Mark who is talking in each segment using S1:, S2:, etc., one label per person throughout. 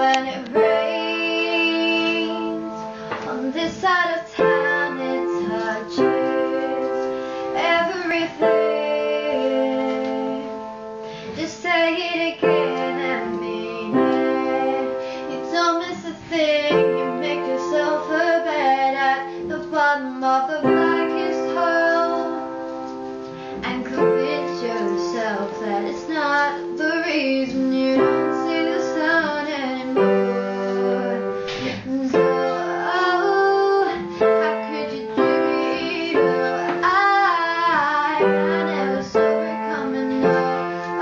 S1: when it rains on this side of town, it touches everything. Just say it again and mean it. You don't miss a thing. You make yourself a bed at the bottom of the blackest hole and convince yourself that it's not the reason you don't see the sun anymore. So, oh, how could you do it? Oh, I never saw it coming up.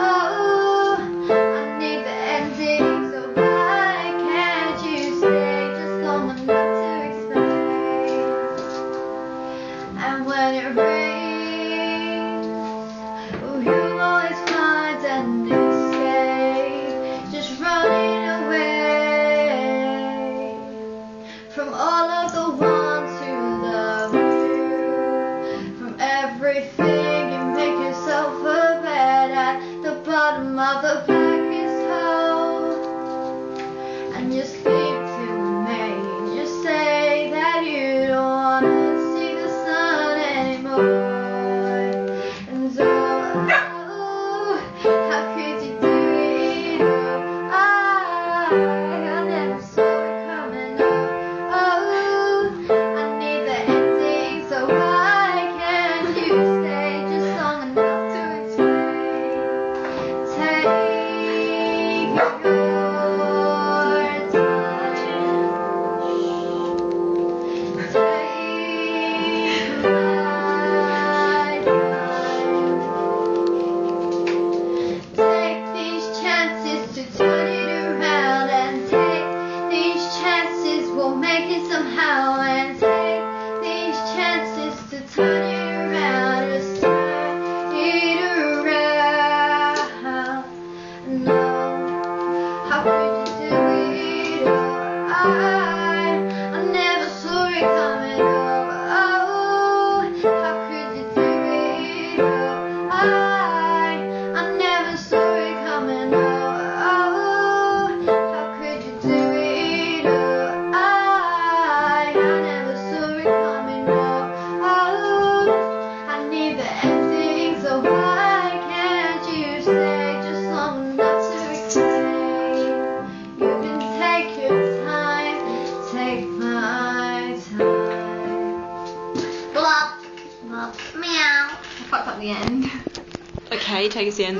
S1: Oh, I need the ending, so why can't you stay just long enough to explain? And when it rains, you always find an escape, just running away from all of the ones who love you, from everything. You make yourself a bed at the bottom of the blackest hole, and you sleep till May. You say that you don't wanna see the sun anymore. How could you do it? Oh, I never saw it coming up. Oh, I need the ending, so why can't you stay just long enough to explain? Take your time. Take my Take these chances to turn it around, and take these chances, we'll make it somehow, and take these chances to turn it around, just turn it around. No, how could you do it? Oh, I never saw it coming up. Oh, how could you do it? Oh, I never saw it coming up. Oh, how could you do it? Oh, I never saw it coming up. Oh, I need the ending, so why can't you stay just long enough to explain? You can take your time, take my time. Blop, blop, meow. I fucked up the end.
S2: Okay, take us in.